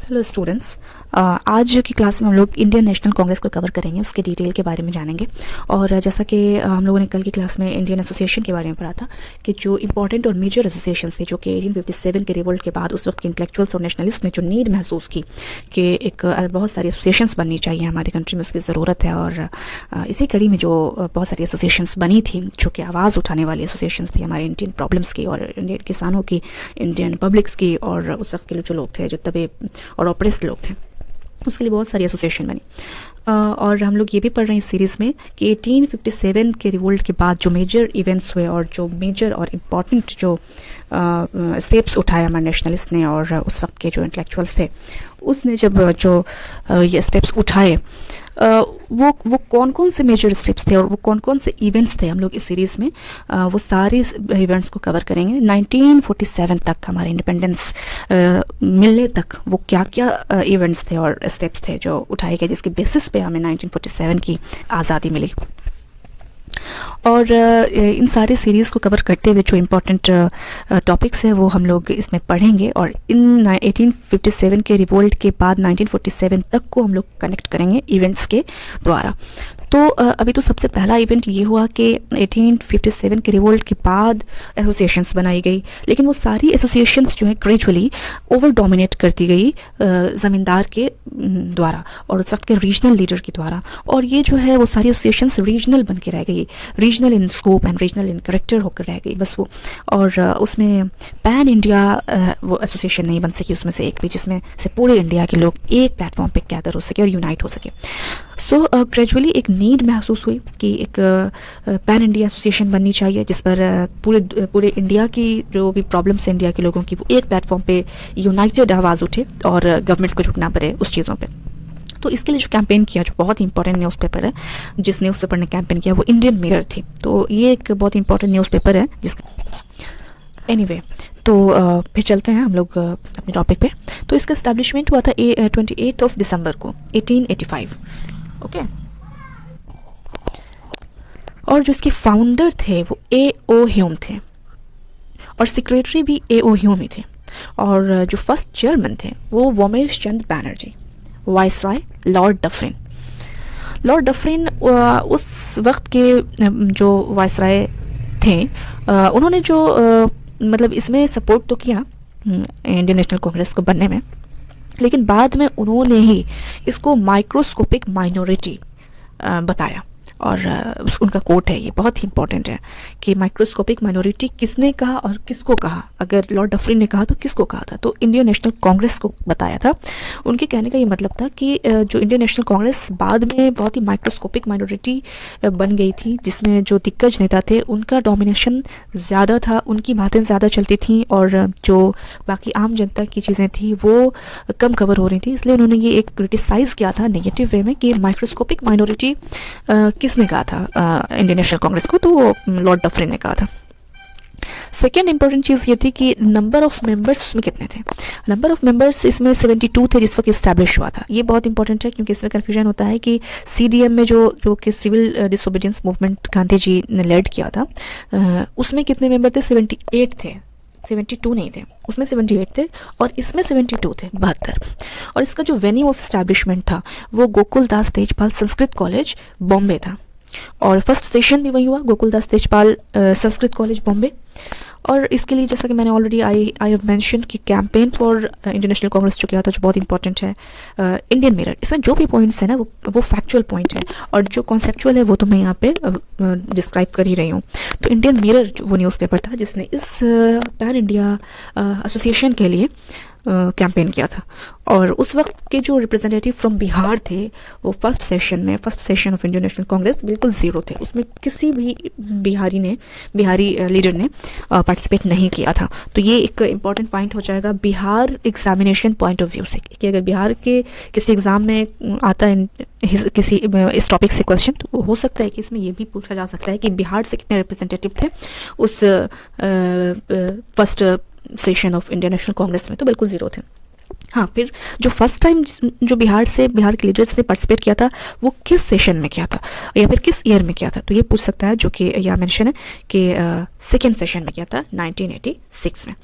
Hello students, आज की class में हम लोग इंडियन नेशनल कांग्रेस को कवर करेंगे, उसके डिटेल के बारे में जानेंगे। और जैसा कि हम लोगों ने कल की क्लास में इंडियन एसोसिएशन के बारे में पढ़ा था कि जो इंपॉर्टेंट और मेजर एसोसिएशंस थे जो कि 1857 के रिवोल्ट के बाद उस वक्त के इंटेलेक्चुअल्स और नेशनलिस्ट ने जो नीड महसूस की कि एक बहुत सारी एसोसिएशंस बननी चाहिए हमारी कंट्री में, उसकी ज़रूरत है। और इसी कड़ी में जो बहुत सारी एसोसिएशंस बनी थी जो कि आवाज़ उठाने वाली एसोसिएशंस थी हमारे इंडियन प्रॉब्लम्स की और इंडियन किसानों की, इंडियन पब्लिक्स की, और उस वक्त के जो लोग थे जो तबे और ऑपरेस्ड लोग थे, उसके लिए बहुत सारी एसोसिएशन बनी। और हम लोग ये भी पढ़ रहे हैं इस सीरीज़ में कि 1857 के रिवोल्ट के बाद जो मेजर इवेंट्स हुए और जो मेजर और इम्पॉर्टेंट जो स्टेप्स उठाए हमारे नेशनलिस्ट ने और उस वक्त के जो इंटेलेक्चुअल्स थे, उसने जब जो ये स्टेप्स उठाए वो कौन कौन से मेजर स्टेप्स थे और वो कौन कौन से इवेंट्स थे, हम लोग इस सीरीज़ में वो सारे इवेंट्स को कवर करेंगे। 1947 तक, हमारे इंडिपेंडेंस मिलने तक वो क्या क्या इवेंट्स थे और स्टेप्स थे जो उठाए गए, जिसके बेसिस पे हमें 1947 की आज़ादी मिली। और इन सारे सीरीज़ को कवर करते हुए जो इम्पोर्टेंट टॉपिक्स है वो हम लोग इसमें पढ़ेंगे और इन 1857 के रिवोल्ट के बाद 1947 तक को हम लोग कनेक्ट करेंगे इवेंट्स के द्वारा। तो अभी तो सबसे पहला इवेंट ये हुआ कि 1857 के रिवोल्ट के बाद एसोसिएशंस बनाई गई, लेकिन वो सारी एसोसिएशंस जो है ग्रेजुअली ओवर डोमिनेट करती गई ज़मींदार के द्वारा और उस वक्त के रीजनल लीडर के द्वारा। और ये जो है वो सारी एसोसिएशंस रीजनल बन के रह गई, regional in scope and regional in character होकर रह गई बस वो। और उसमें पैन इंडिया वो एसोसिएशन नहीं बन सकी उसमें से एक भी, जिसमें से पूरे इंडिया के लोग एक प्लेटफॉर्म पे गैदर हो सके और यूनाइट हो सके। सो ग्रेजुअली एक नीड महसूस हुई कि एक पैन इंडिया एसोसिएशन बननी चाहिए जिस पर पूरे इंडिया की जो भी प्रॉब्लम्स हैं इंडिया के लोगों की, वो एक प्लेटफॉर्म पे यूनाइटेड आवाज़ उठे और गवर्नमेंट को झुकना पड़े उस चीज़ों पे। तो इसके लिए जो कैंपेन किया, जो बहुत ही इंपॉर्टेंट न्यूज़पेपर है जिस न्यूज़पेपर ने कैंपेन किया वो इंडियन मिरर थी। तो ये एक बहुत ही इंपॉर्टेंट न्यूज़पेपर है जिसका एनीवे तो फिर चलते हैं हम लोग अपने टॉपिक पे। तो इसका एस्टैब्लिशमेंट हुआ था 28 दिसंबर को 1885। ओके और जो इसके फाउंडर थे वो A.O. ह्यूम थे और सेक्रेटरी भी A.O. ह्यूम ही थे। और जो फर्स्ट चेयरमैन थे वो Womesh Chandra Banerjee, viceroy Lord Dufferin. Lord Dufferin उस वक्त के जो वाइसराय थे, उन्होंने जो मतलब इसमें सपोर्ट तो किया इंडियन नेशनल कांग्रेस को बनने में, लेकिन बाद में उन्होंने ही इसको माइक्रोस्कोपिक माइनॉरिटी बताया। और उनका कोट है, ये बहुत ही इंपॉर्टेंट है कि माइक्रोस्कोपिक माइनॉरिटी किसने कहा और किसको कहा। अगर लॉर्ड डफरिन ने कहा तो किसको कहा था, तो इंडियन नेशनल कांग्रेस को बताया था। उनके कहने का ये मतलब था कि जो इंडियन नेशनल कांग्रेस बाद में बहुत ही माइक्रोस्कोपिक माइनॉरिटी बन गई थी, जिसमें जो दिग्गज नेता थे उनका डोमिनेशन ज़्यादा था, उनकी बातें ज़्यादा चलती थी और जो बाकी आम जनता की चीज़ें थी वो कम कवर हो रही थी। इसलिए उन्होंने ये एक क्रिटिसाइज़ किया था नेगेटिव वे में कि माइक्रोस्कोपिक माइनॉरिटी किसने कहा था इंडियन नेशनल कांग्रेस को, तो वो लॉर्ड डफरिन ने कहा था। सेकेंड इंपॉर्टेंट चीज़ ये थी कि नंबर ऑफ मेंबर्स उसमें कितने थे। नंबर ऑफ मेंबर्स इसमें 72 थे जिस वक्त इस्टेब्लिश हुआ था। ये बहुत इंपॉर्टेंट है क्योंकि इसमें कन्फ्यूजन होता है कि CDM में जो कि civil disobedience movement Gandhi ji ने लीड किया था, उसमें कितने मेंबर थे? 78 थे, 72 नहीं थे, उसमें 78 थे और इसमें 72 थे, 72। और इसका जो वेन्यू ऑफ इस्टेब्लिशमेंट था वो गोकुल दास तेजपाल संस्कृत कॉलेज बॉम्बे था और फर्स्ट सेशन भी वही हुआ, गोकुल दास तेजपाल संस्कृत कॉलेज बॉम्बे। और इसके लिए जैसा कि मैंने ऑलरेडी आई हैव मेंशन कि campaign for Indian national Congress जो किया था, जो बहुत इंपॉर्टेंट है, इंडियन मिरर। इसमें जो भी पॉइंट्स हैं ना वो फैक्चुअल पॉइंट है और जो कॉन्सेप्चुअल है वो तो मैं यहाँ पे डिस्क्राइब कर ही रही हूँ। तो इंडियन मिरर वो न्यूज़पेपर था जिसने इस पैन इंडिया एसोसिएशन के लिए कैंपेन किया था। और उस वक्त के जो रिप्रेजेंटेटिव फ्रॉम बिहार थे वो first session of Indian national Congress बिल्कुल ज़ीरो थे, उसमें किसी भी बिहारी लीडर ने पार्टिसिपेट नहीं किया था। तो ये एक इम्पॉर्टेंट पॉइंट हो जाएगा Bihar examination point of view से कि अगर बिहार के किसी एग्ज़ाम में आता है किसी इस टॉपिक से क्वेश्चन, तो हो सकता है कि इसमें ये भी पूछा जा सकता है कि बिहार से कितने रिप्रेजेंटेटिव थे उस first session of Indian national Congress में, तो बिल्कुल ज़ीरो थे। हाँ, फिर जो फर्स्ट टाइम जो बिहार के लीडर्स ने पार्टिसिपेट किया था वो किस सेशन में किया था या फिर किस ईयर में किया था, तो ये पूछ सकता है, जो कि यहाँ मेंशन है कि सेकेंड सेशन में किया था 1986 में।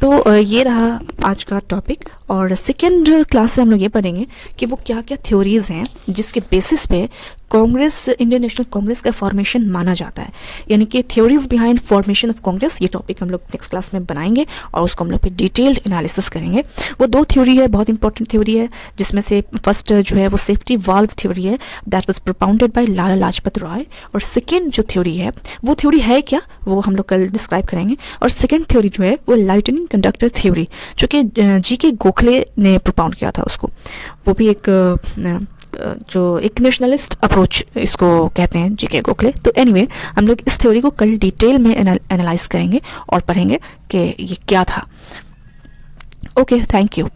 तो ये रहा आज का टॉपिक। और सेकेंड क्लास में हम लोग ये पढ़ेंगे कि वो क्या क्या थ्योरीज हैं जिसके बेसिस पे कांग्रेस, इंडियन नेशनल कांग्रेस का फॉर्मेशन माना जाता है, यानी कि theories behind formation of Congress. ये टॉपिक हम लोग नेक्स्ट क्लास में बनाएंगे और उसको हम लोग फिर डिटेल्ड एनालिसिस करेंगे। वो दो थ्योरी है, बहुत इंपॉर्टेंट थ्योरी है, जिसमें से फर्स्ट जो है वो सेफ्टी वाल्व थ्योरी है, that was propounded bye Lala Lajpat Rai. और सेकेंड जो थ्योरी है वो थ्योरी है क्या, वो हम लोग कल डिस्क्राइब करेंगे। और सेकेंड थ्योरी जो है वो लाइटनिंग कंडक्टर थ्योरी, जो कि जी.के. गोखले ने प्रोपाउंड किया था उसको। वो भी एक जो एक नेशनलिस्ट अप्रोच इसको कहते हैं, जी.के. गोखले। तो एनीवे हम लोग इस थ्योरी को कल डिटेल में एनालाइज करेंगे और पढ़ेंगे कि ये क्या था। Okay, thank you.